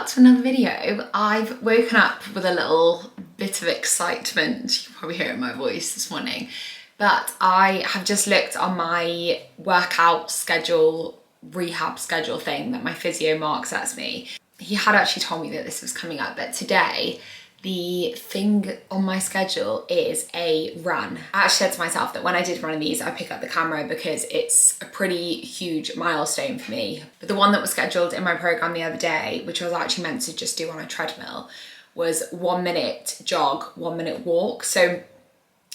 back to another video. I've woken up with a little bit of excitement. You can probably hear it in my voice this morning. But I have just looked on my workout schedule, rehab schedule thing that my physio Mark sets me. He had actually told me that this was coming up, but today the thing on my schedule is a run. I actually said to myself that when I did one of these, I pick up the camera because it's a pretty huge milestone for me. But the one that was scheduled in my program the other day, which I was actually meant to just do on a treadmill, was 1 minute jog, 1 minute walk. So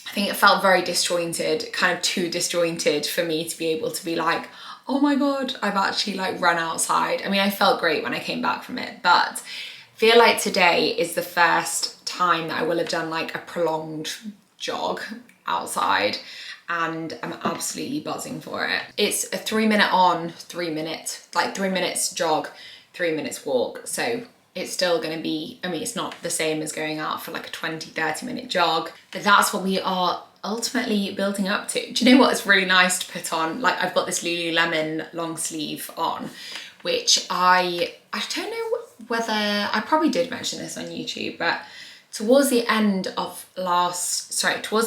I think it felt very disjointed, kind of too disjointed for me to be able to be like, oh my God, I've actually like run outside. I mean, I felt great when I came back from it, but I feel like today is the first time that I will have done like a prolonged jog outside, and I'm absolutely buzzing for it. It's a 3 minute on, 3 minute, like 3 minutes jog, 3 minutes walk. So it's still gonna be, I mean, it's not the same as going out for like a 20-30 minute jog, but that's what we are ultimately building up to. Do you know what is really nice to put on? Like I've got this Lululemon long sleeve on, which I don't know whether, I probably did mention this on YouTube, but towards the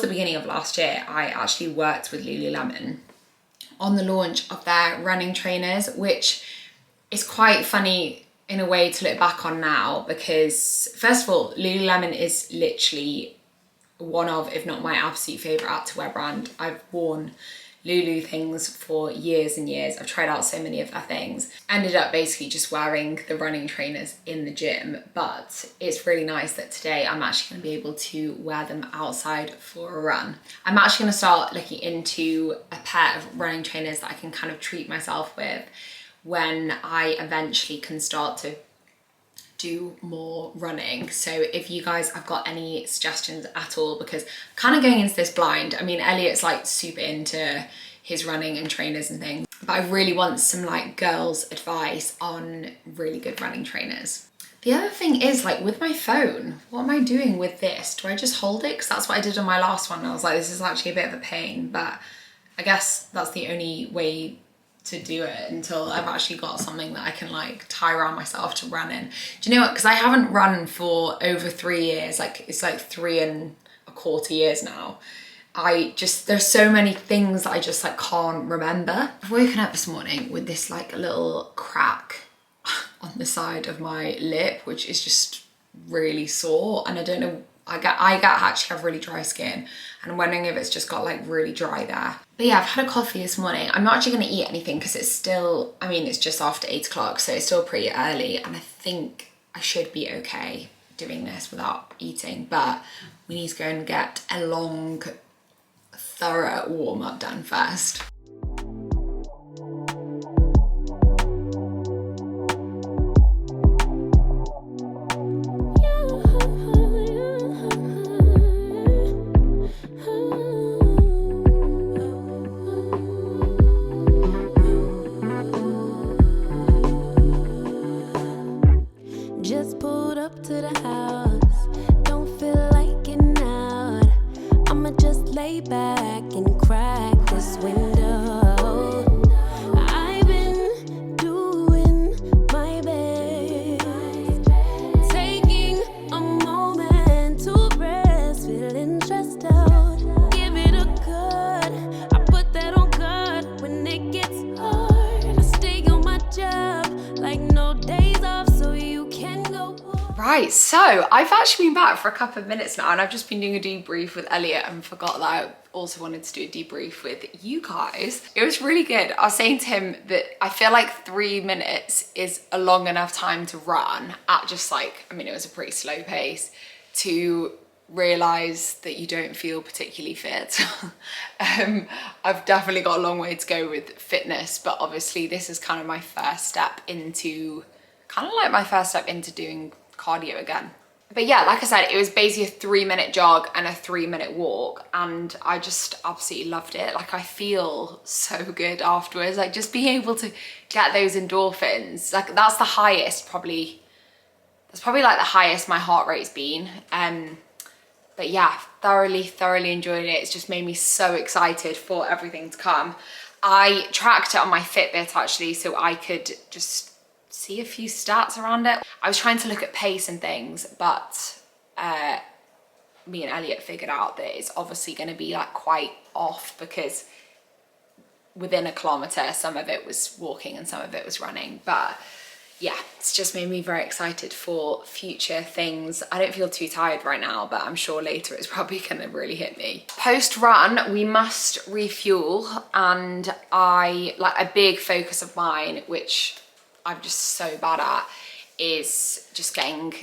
beginning of last year, I actually worked with Lululemon on the launch of their running trainers, which is quite funny in a way to look back on now, because first of all, Lululemon is literally one of, if not my absolute favorite activewear brand. I've worn Lulu things for years and years. I've tried out so many of their things. Ended up basically just wearing the running trainers in the gym, but it's really nice that today I'm actually gonna be able to wear them outside for a run. I'm actually gonna start looking into a pair of running trainers that I can kind of treat myself with when I eventually can start to do more running. So if you guys have got any suggestions at all, because I'm kind of going into this blind. I mean, Elliot's like super into his running and trainers and things, but I really want some like girls' advice on really good running trainers. The other thing is, like, with my phone, what am I doing with this? Do I just hold it? Because that's what I did on my last one. I was like, this is actually a bit of a pain, but I guess that's the only way to do it until I've actually got something that I can like tie around myself to run in. Do you know what? Because I haven't run for over 3 years. Like it's like 3.25 years now. There's so many things that I just like can't remember. I've woken up this morning with this like little crack on the side of my lip, which is just really sore. And I don't know, I actually have really dry skin, and I'm wondering if it's just got like really dry there. But yeah, I've had a coffee this morning. I'm not actually gonna eat anything because it's still, I mean, it's just after 8 o'clock, so it's still pretty early, and I think I should be okay doing this without eating, but we need to go and get a long, thorough warm up done first. Just pulled up to the house, don't feel like getting out. I'ma just lay back and crack this window. I've been doing my best, taking a moment to rest, feeling stressed out. Give it a good, I put that on God when it gets hard. I stay on my job like no days off, so you can go. Right, so I've actually been back for a couple of minutes now, and I've just been doing a debrief with Elliot and forgot that I also wanted to do a debrief with you guys. It was really good. I was saying to him that I feel like 3 minutes is a long enough time to run at just like, I mean, it was a pretty slow pace, to realize that you don't feel particularly fit. I've definitely got a long way to go with fitness, but obviously this is kind of my first step into, doing cardio again. But yeah, like I said, it was basically a 3 minute jog and a 3 minute walk, and I just absolutely loved it. Like I feel so good afterwards, like just being able to get those endorphins, like that's the highest probably, that's probably like the highest my heart rate's been. But yeah, thoroughly enjoyed it. It's just made me so excited for everything to come. I tracked it on my Fitbit actually, so I could just see a few stats around it. I was trying to look at pace and things, but me and Elliot figured out that it's obviously going to be like quite off, because within a kilometre, some of it was walking and some of it was running. But yeah, it's just made me very excited for future things. I don't feel too tired right now, but I'm sure later it's probably gonna really hit me. Post run, we must refuel, and like a big focus of mine, which I'm just so bad at, is just getting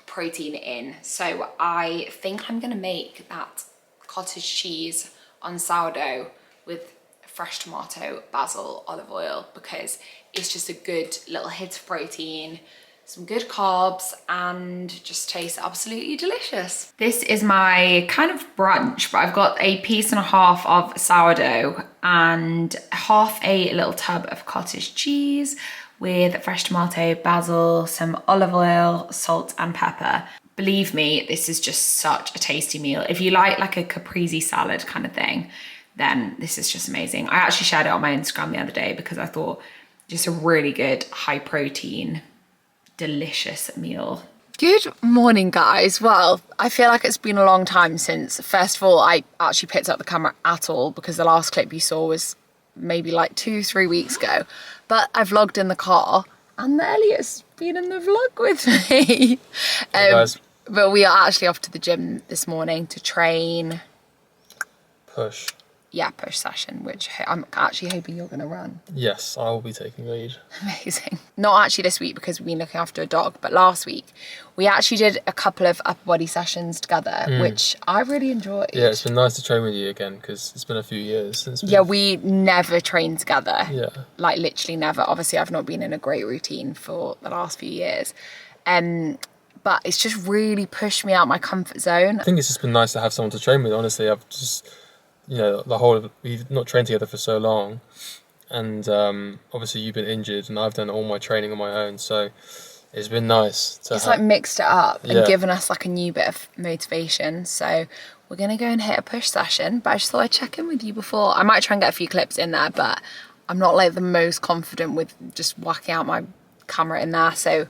protein in. So I think I'm gonna make that cottage cheese on sourdough with fresh tomato, basil, olive oil, because it's just a good little hit of protein, some good carbs, and just tastes absolutely delicious. This is my kind of brunch, but I've got a piece and a half of sourdough and half a little tub of cottage cheese with fresh tomato, basil, some olive oil, salt and pepper. Believe me, this is just such a tasty meal. If you like a caprese salad kind of thing, then this is just amazing. I actually shared it on my Instagram the other day because I thought just a really good, high protein, delicious meal. Good morning, guys. Well, I feel like it's been a long time since, first of all, I actually picked up the camera at all, because the last clip you saw was maybe like 2-3 weeks ago. But I vlogged in the car, and Elliot's been in the vlog with me. Hey guys. But we are actually off to the gym this morning to train. Push session, which I'm actually hoping you're going to run. Yes, I will be taking lead. Amazing. Not actually this week because we've been looking after a dog, but last week we actually did a couple of upper body sessions together, which I really enjoyed. Yeah, it's been nice to train with you again, because it's been a few years since we never trained together. Yeah. Like literally never. Obviously I've not been in a great routine for the last few years. But it's just really pushed me out my comfort zone. I think it's just been nice to have someone to train with, honestly. I've just, we've not trained together for so long, and obviously you've been injured and I've done all my training on my own, so it's been nice to like mixed it up and given us like a new bit of motivation. So we're gonna go and hit a push session, but I just thought I'd check in with you before. I might try and get a few clips in there, but I'm not like the most confident with just whacking out my camera in there, so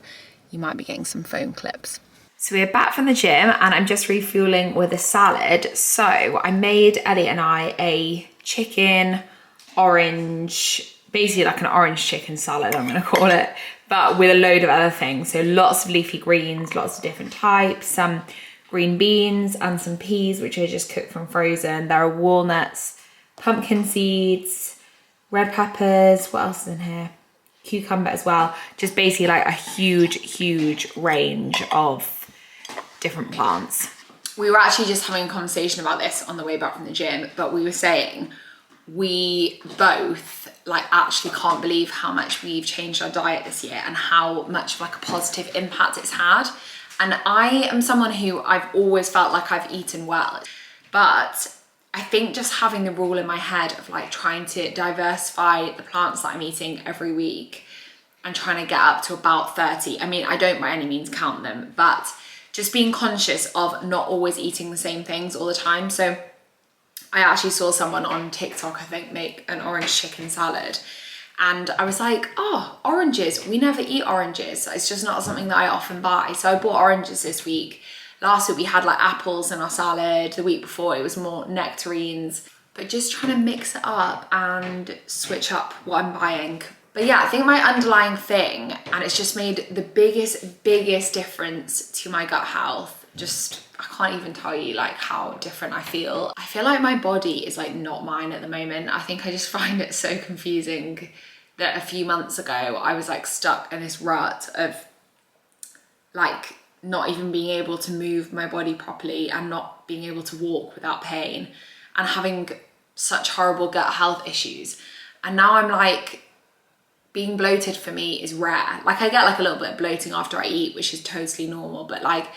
you might be getting some phone clips. So we're back from the gym and I'm just refueling with a salad. So I made Elliot and I a chicken orange, basically like an orange chicken salad, I'm gonna call it, but with a load of other things. So lots of leafy greens, lots of different types, some green beans and some peas, which I just cooked from frozen. There are walnuts, pumpkin seeds, red peppers, what else is in here? Cucumber as well. Just basically like a huge range of different plants. We were actually just having a conversation about this on the way back from the gym, but we were saying we both like actually can't believe how much we've changed our diet this year and how much of like a positive impact it's had. And I am someone who I've always felt like I've eaten well, but I think just having the rule in my head of like trying to diversify the plants that I'm eating every week and trying to get up to about 30. I mean, I don't by any means count them, but just being conscious of not always eating the same things all the time. So I actually saw someone on TikTok, I think, make an orange chicken salad. And I was like, oh, oranges, we never eat oranges. It's just not something that I often buy. So I bought oranges this week. Last week we had like apples in our salad. The week before it was more nectarines. But just trying to mix it up and switch up what I'm buying. But yeah, I think my underlying thing, and it's just made the biggest difference to my gut health. Just, I can't even tell you like how different I feel. I feel like my body is like not mine at the moment. I think I just find it so confusing that a few months ago I was like stuck in this rut of like not even being able to move my body properly and not being able to walk without pain and having such horrible gut health issues. And now I'm like, being bloated for me is rare. Like I get like a little bit of bloating after I eat, which is totally normal, but like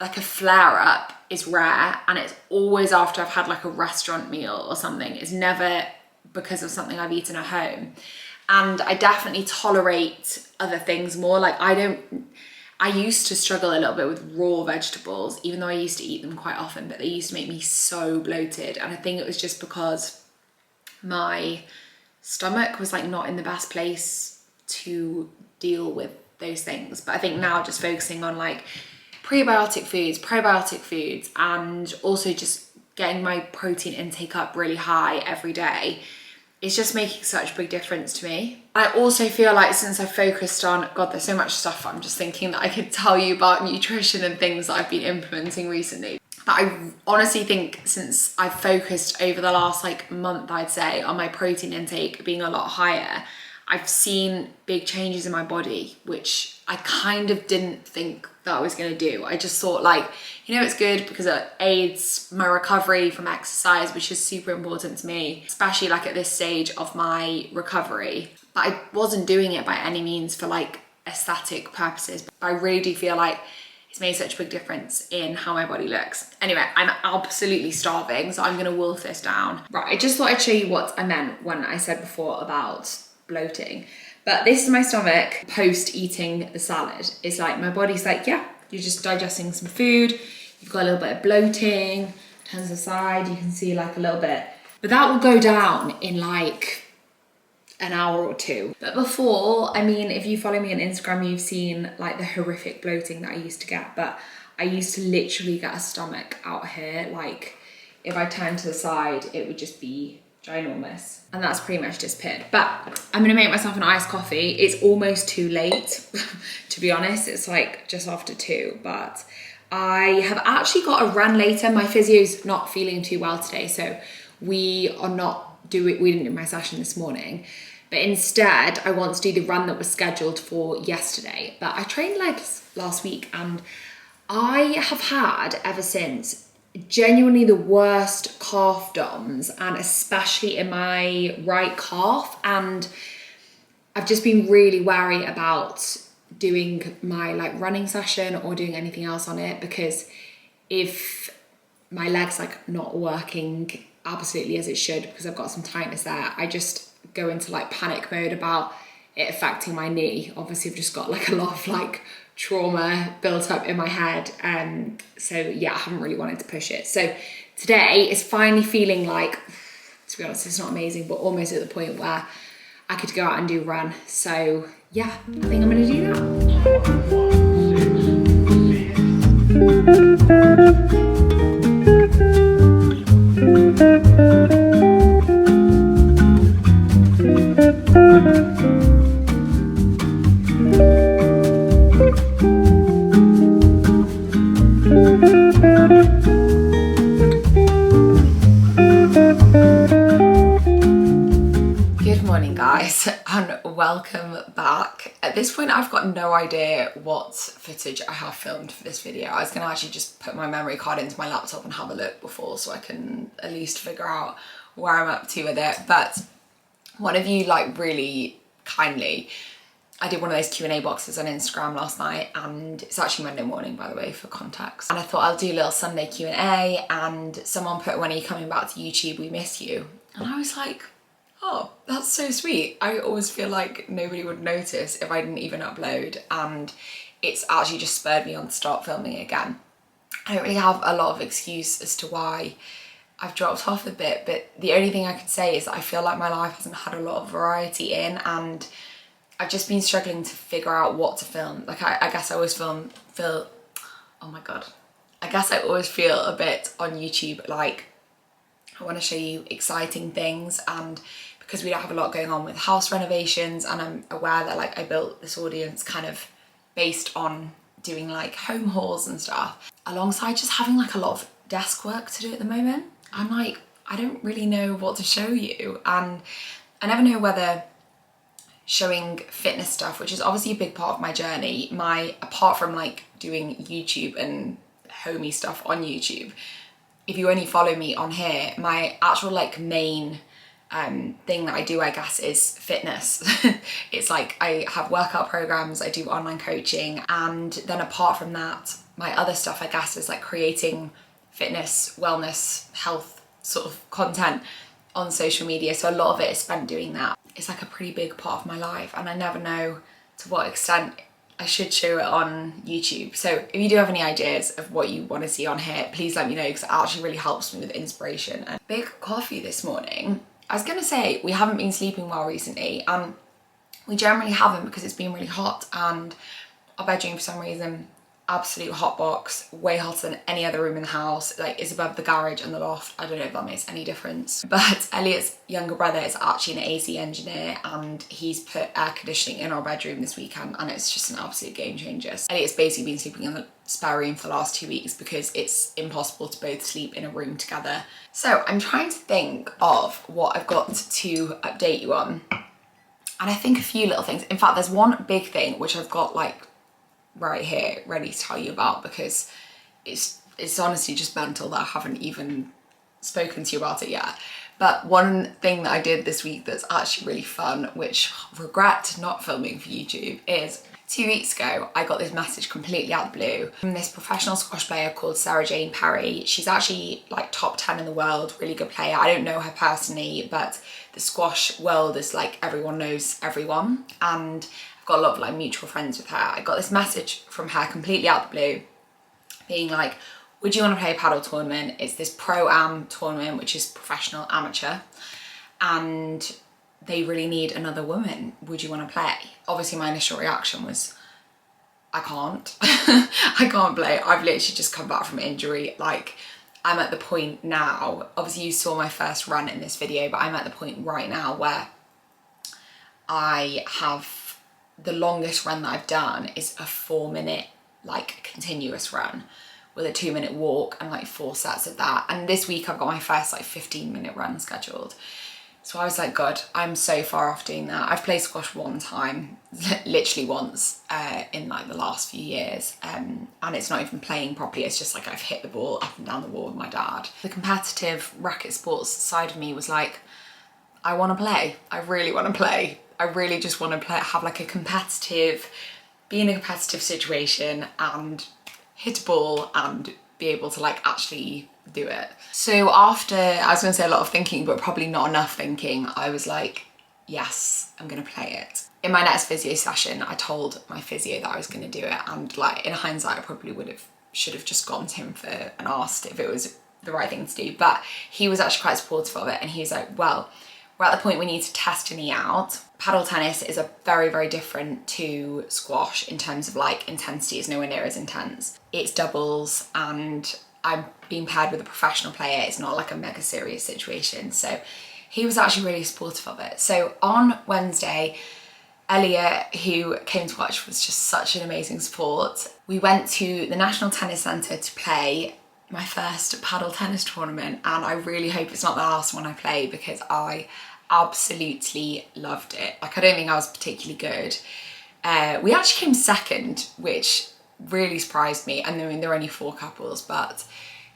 a flare up is rare, and it's always after I've had like a restaurant meal or something. It's never because of something I've eaten at home. And I definitely tolerate other things more. Like I used to struggle a little bit with raw vegetables, even though I used to eat them quite often, but they used to make me so bloated. And I think it was just because my stomach was like not in the best place to deal with those things. But I think now just focusing on like prebiotic foods, probiotic foods, and also just getting my protein intake up really high every day is just making such a big difference to me. I also feel like since I've focused on, God, there's so much stuff I'm just thinking that I could tell you about nutrition and things that I've been implementing recently. But I honestly think since I've focused over the last like month, I'd say, on my protein intake being a lot higher, I've seen big changes in my body, which I kind of didn't think that I was gonna do. I just thought like, you know, it's good because it aids my recovery from exercise, which is super important to me, especially like at this stage of my recovery. But I wasn't doing it by any means for like aesthetic purposes. But I really do feel like it's made such a big difference in how my body looks. Anyway, I'm absolutely starving, so I'm gonna wolf this down. Right, I just thought I'd show you what I meant when I said before about bloating. But this is my stomach post eating the salad. It's like my body's like, yeah, you're just digesting some food, you've got a little bit of bloating, turns to the side, you can see like a little bit. But that will go down in like an hour or two. But before, I mean, if you follow me on Instagram, you've seen like the horrific bloating that I used to get. But I used to literally get a stomach out here. Like if I turned to the side, it would just be ginormous, and that's pretty much disappeared. But I'm gonna make myself an iced coffee. It's almost too late to be honest. It's like just after 2, but I have actually got a run later. My physio's not feeling too well today, so we didn't do my session this morning, but instead I want to do the run that was scheduled for yesterday. But I trained legs last week, and I have had ever since genuinely the worst calf DOMs, and especially in my right calf, and I've just been really wary about doing my like running session or doing anything else on it, because if my leg's like not working absolutely as it should because I've got some tightness there, I just go into like panic mode about it affecting my knee. Obviously I've just got like a lot of like trauma built up in my head, so yeah, I haven't really wanted to push it. So today is finally feeling like, to be honest, it's not amazing, but almost at the point where I could go out and do a run. So yeah, I think I'm gonna do that. And welcome back. At this point I've got no idea what footage I have filmed for this video. I was gonna actually just put my memory card into my laptop and have a look before, so I can at least figure out where I'm up to with it. But one of you like really kindly, I did one of those Q&A boxes on Instagram last night, and it's actually Monday morning, by the way, for context. And I thought I'll do a little Sunday Q&A, and someone put, when are you coming back to YouTube? We miss you. And I was like, oh, that's so sweet. I always feel like nobody would notice if I didn't even upload, and it's actually just spurred me on to start filming again. I don't really have a lot of excuse as to why I've dropped off a bit, but the only thing I could say is that I feel like my life hasn't had a lot of variety in, and I've just been struggling to figure out what to film. Like I guess I always oh my God. I guess I always feel a bit on YouTube like I want to show you exciting things, and because we don't have a lot going on with house renovations, and I'm aware that like I built this audience kind of based on doing like home hauls and stuff, alongside just having like a lot of desk work to do at the moment. I'm like, I don't really know what to show you, and I never know whether showing fitness stuff, which is obviously a big part of my journey, apart from like doing YouTube and homey stuff on YouTube, if you only follow me on here, my actual like main thing that I do, I guess, is fitness. It's like I have workout programs, I do online coaching, and then apart from that, my other stuff, I guess, is like creating fitness, wellness, health sort of content on social media. So a lot of it is spent doing that. It's like a pretty big part of my life, and I never know to what extent I should show it on YouTube. So if you do have any ideas of what you want to see on here, please let me know, because it actually really helps me with inspiration. And big coffee this morning. I was gonna say we haven't been sleeping well recently, and We generally haven't because it's been really hot, and our bedroom for some reason, absolute hot box, way hotter than any other room in the house, like is above the garage and the loft. I don't know if that makes any difference. But Elliot's younger brother is actually an AC engineer, and he's put air conditioning in our bedroom this weekend, and it's just an absolute game changer. Elliot's basically been sleeping in the spare room for the last 2 weeks because it's impossible to both sleep in a room together. So I'm trying to think of what I've got to update you on. And I think a few little things. In fact, there's one big thing which I've got like right here ready to tell you about, because it's honestly just mental that I haven't even spoken to you about it yet. But one thing that I did this week that's actually really fun, which I regret not filming for YouTube, is 2 weeks ago I got this message completely out of the blue from this professional squash player called Sarah Jane Perry. She's actually like top 10 in the world, really good player. I don't know her personally, but the squash world is like everyone knows everyone, and I've got a lot of like mutual friends with her. I got this message from her completely out of the blue being like, would you want to play a paddle tournament? It's this pro-am tournament, which is professional amateur, and they really need another woman. Would you want to play? Obviously my initial reaction was, I can't. I can't play. I've literally just come back from injury. Like, I'm at the point now, obviously you saw my first run in this video, but I'm at the point right now where I have, the longest run that I've done is a 4-minute like continuous run with a 2-minute walk and like 4 sets of that. And this week I've got my first like 15-minute run scheduled. So I was like, God, I'm so far off doing that. I've played squash one time, literally once in like the last few years. And it's not even playing properly. It's just like I've hit the ball up and down the wall with my dad. The competitive racket sports side of me was like, I want to play. I really want to play. I really just want to play, have like a competitive, be in a competitive situation and hit a ball and be able to like actually do it. So after, I was going to say a lot of thinking, but probably not enough thinking, I was like, yes, I'm going to play it. In my next physio session, I told my physio that I was going to do it, and like in hindsight, I probably should have just gone to him and asked if it was the right thing to do. But he was actually quite supportive of it, and he was like, well, we're at the point we need to test your knee out. Paddle tennis is a very, very different to squash in terms of like intensity. It's nowhere near as intense. It's doubles, and I'm being paired with a professional player. It's not like a mega serious situation. So he was actually really supportive of it. So on Wednesday, Elliot, who came to watch, was just such an amazing support. We went to the National Tennis Centre to play my first paddle tennis tournament, and I really hope it's not the last one I play because I absolutely loved it. Like, I don't think I was particularly good. We actually came second, which really surprised me. And I mean, there were only 4 couples, but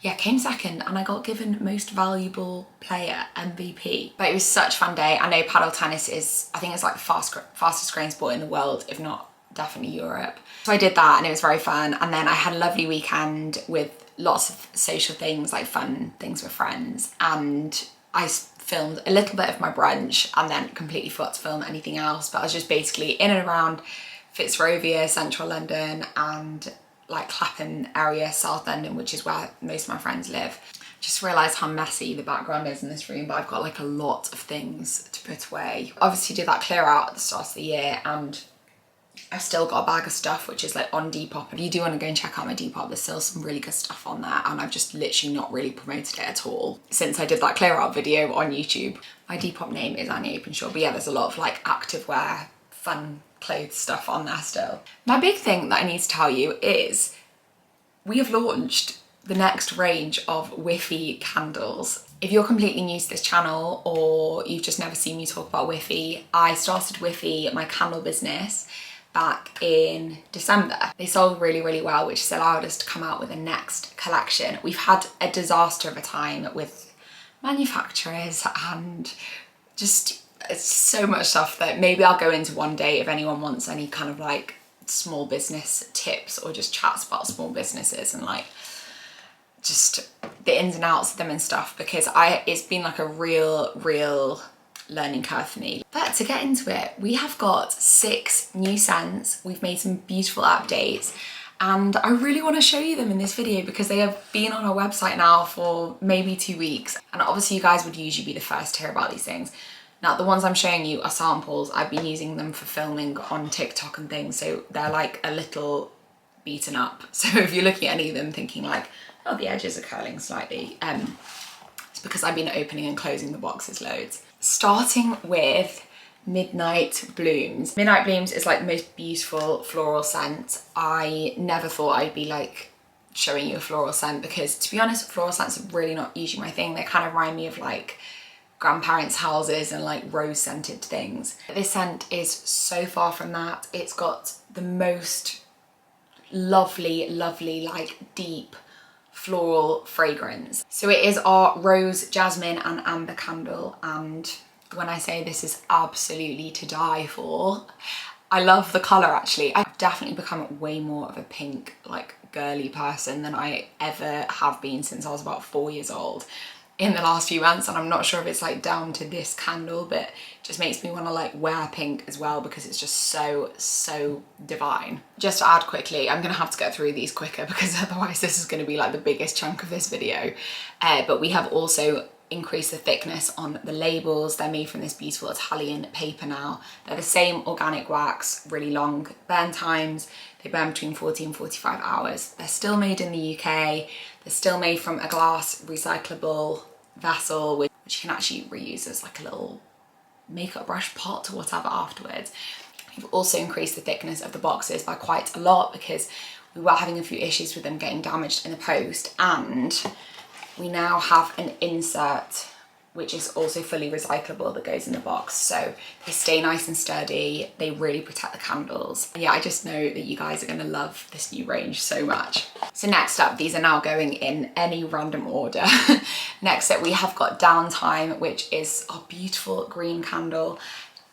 yeah, came second, and I got given most valuable player, MVP. But it was such a fun day. I know paddle tennis is, I think it's like the fastest growing sport in the world, if not definitely Europe. So I did that, and it was very fun. And then I had a lovely weekend with lots of social things, like fun things with friends. And I filmed a little bit of my brunch and then completely forgot to film anything else. But I was just basically in and around Fitzrovia, central London, and like Clapham area, South London, which is where most of my friends live. Just realised how messy the background is in this room, but I've got like a lot of things to put away. Obviously did that clear out at the start of the year, and I've still got a bag of stuff which is like on Depop. If you do want to go and check out my Depop, there's still some really good stuff on there, and I've just literally not really promoted it at all since I did that clear out video on YouTube. My Depop name is Annie Openshaw, but yeah, there's a lot of like activewear, fun clothes stuff on there still. My big thing that I need to tell you is we have launched the next range of Whiffy candles. If you're completely new to this channel or you've just never seen me talk about Whiffy, I started Whiffy, my candle business, back in December. They sold really, really well, which has allowed us to come out with a next collection. We've had a disaster of a time with manufacturers and just it's so much stuff that maybe I'll go into one day if anyone wants any kind of like small business tips or just chats about small businesses and like just the ins and outs of them and stuff, because it's been like a real learning curve for me. But to get into it, we have got 6 new scents. We've made some beautiful updates, and I really want to show you them in this video because they have been on our website now for maybe 2 weeks, and obviously you guys would usually be the first to hear about these things. Now the ones I'm showing you are samples. I've been using them for filming on TikTok and things, so they're like a little beaten up. So if you're looking at any of them thinking like, oh, the edges are curling slightly, it's because I've been opening and closing the boxes loads. Starting with Midnight Blooms. Midnight Blooms is like the most beautiful floral scent. I never thought I'd be like showing you a floral scent, because to be honest, floral scents are really not usually my thing. They kind of remind me of like grandparents' houses and like rose scented things. This scent is so far from that. It's got the most lovely, like deep floral fragrance. So it is our rose, jasmine and amber candle, and when I say this is absolutely to die for, I love the colour actually. I've definitely become way more of a pink, like girly person than I ever have been since I was about 4 years old in the last few months, and I'm not sure if it's like down to this candle, but it just makes me want to like wear pink as well because it's just so divine. Just to add quickly, I'm gonna have to get through these quicker because otherwise this is going to be like the biggest chunk of this video, but we have also increased the thickness on the labels. They're made from this beautiful Italian paper now. They're the same organic wax, really long burn times. They burn between 40 and 45 hours. They're still made in the UK. They're still made from a glass recyclable vessel, which you can actually reuse as like a little makeup brush pot or whatever afterwards. We've also increased the thickness of the boxes by quite a lot because we were having a few issues with them getting damaged in the post, and we now have an insert which is also fully recyclable that goes in the box, so they stay nice and sturdy. They really protect the candles. Yeah, I just know that you guys are going to love this new range so much. So next up, these are now going in any random order. Next up we have got Downtime, which is our beautiful green candle.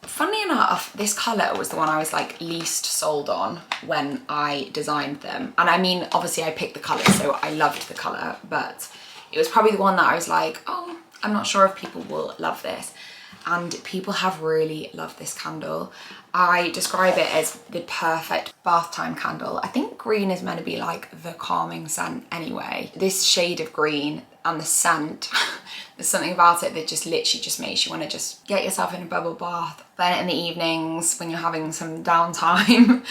Funnily enough, this colour was the one I was like least sold on when I designed them, and I mean obviously I picked the colour so I loved the colour, but it was probably the one that I was like, oh, I'm not sure if people will love this. And people have really loved this candle. I describe it as the perfect bath time candle. I think green is meant to be like the calming scent anyway. This shade of green and the scent, there's something about it that just literally just makes you want to just get yourself in a bubble bath, burn it in the evenings when you're having some downtime,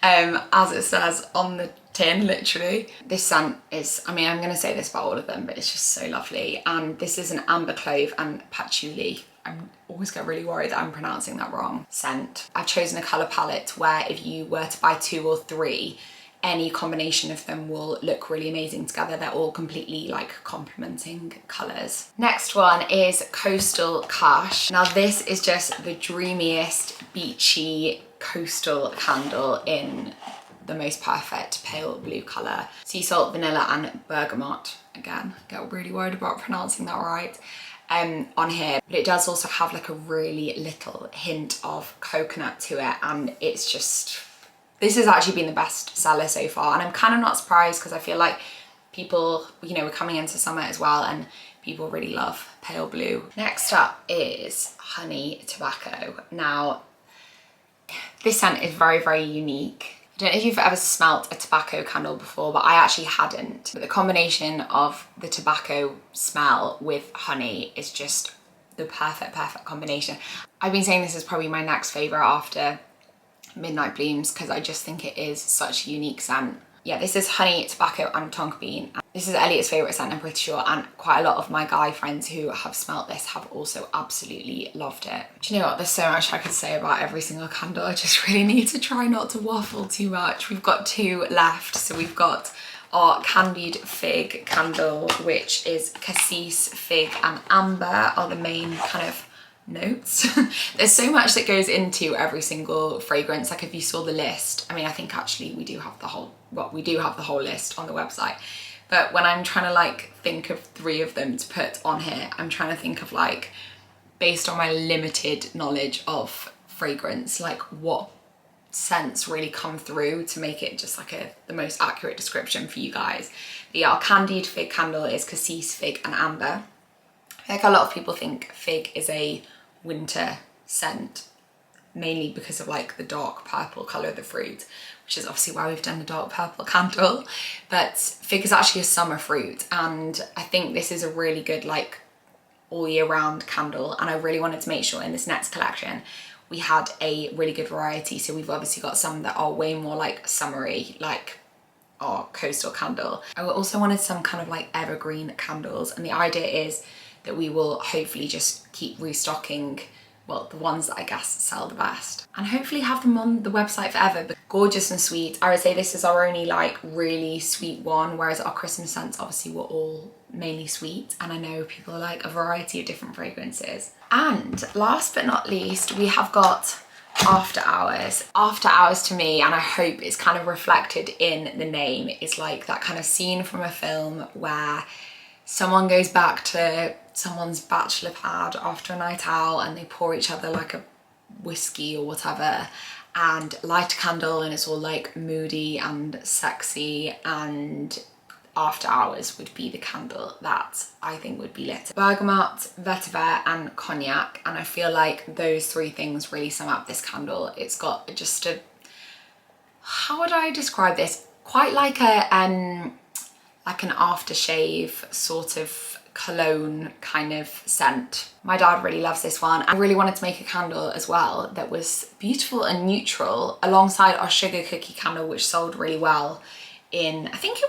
as it says on the tin, literally. This scent is, I mean, I'm gonna say this about all of them, but it's just so lovely. And this is an amber clove and patchouli. I always get really worried that I'm pronouncing that wrong. Scent. I've chosen a colour palette where if you were to buy 2 or 3, any combination of them will look really amazing together. They're all completely like complementing colours. Next one is Coastal Cash. Now this is just the dreamiest beachy coastal candle in the most perfect pale blue colour. Sea salt, vanilla and bergamot. Again, get really worried about pronouncing that right. On here, but it does also have like a really little hint of coconut to it, and it's just, this has actually been the best seller so far, and I'm kind of not surprised because I feel like people, you know, we're coming into summer as well and people really love pale blue. Next up is Honey Tobacco. Now this scent is very unique. I don't know if you've ever smelt a tobacco candle before, but I actually hadn't. But the combination of the tobacco smell with honey is just the perfect combination. I've been saying this is probably my next favourite after Midnight Blooms because I just think it is such a unique scent. Yeah, this is honey, tobacco and tonka bean. This is Elliot's favourite scent, I'm pretty sure, and quite a lot of my guy friends who have smelt this have also absolutely loved it. Do you know what, there's so much I could say about every single candle. I just really need to try not to waffle too much. We've got 2 left. So we've got our Candied Fig candle, which is cassis, fig and amber are the main kind of notes. There's so much that goes into every single fragrance. Like if you saw the list, I mean, I think actually we do have the whole list on the website, but when I'm trying to like think of 3 of them to put on here, I'm trying to think of like, based on my limited knowledge of fragrance, like what scents really come through to make it just like the most accurate description for you guys. But yeah, our Candied Fig candle is cassis, fig and amber. I think a lot of people think fig is a winter scent, mainly because of like the dark purple colour of the fruit, which is obviously why we've done the dark purple candle. But fig is actually a summer fruit, and I think this is a really good like all year round candle, and I really wanted to make sure in this next collection we had a really good variety. So we've obviously got some that are way more like summery, like our coastal candle. I also wanted some kind of like evergreen candles, and the idea is that we will hopefully just keep restocking, well, the ones that I guess sell the best, and hopefully have them on the website forever. But gorgeous and sweet. I would say this is our only like really sweet one, whereas our Christmas scents obviously were all mainly sweet, and I know people like a variety of different fragrances. And last but not least, we have got After Hours. After Hours to me, and I hope it's kind of reflected in the name, is like that kind of scene from a film where someone goes back to someone's bachelor pad after a night out and they pour each other like a whiskey or whatever and light a candle, and it's all like moody and sexy, and After Hours would be the candle that I think would be lit. Bergamot, vetiver and cognac, and I feel like those three things really sum up this candle. It's got just a, how would I describe this? Quite like a like an aftershave sort of cologne kind of scent. My dad really loves this one. I really wanted to make a candle as well that was beautiful and neutral alongside our sugar cookie candle, which sold really well in, I think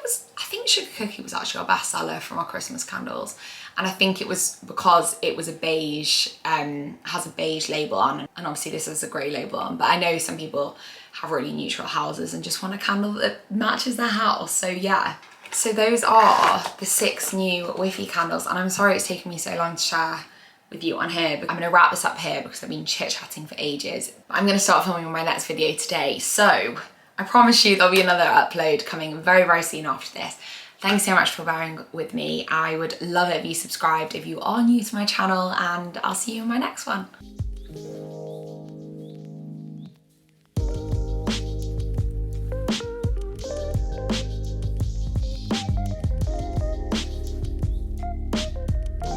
Sugar Cookie was actually our best seller from our Christmas candles, and I think it was because it was a beige, has a beige label on, and obviously this is a grey label on, but I know some people have really neutral houses and just want a candle that matches their house. So yeah, so those are the 6 new Whiffy candles, and I'm sorry it's taken me so long to share with you on here, but I'm gonna wrap this up here because I've been chit-chatting for ages. I'm gonna start filming my next video today, so I promise you there'll be another upload coming very, very soon after this. Thanks so much for bearing with me. I would love it if you subscribed if you are new to my channel, and I'll see you in my next one.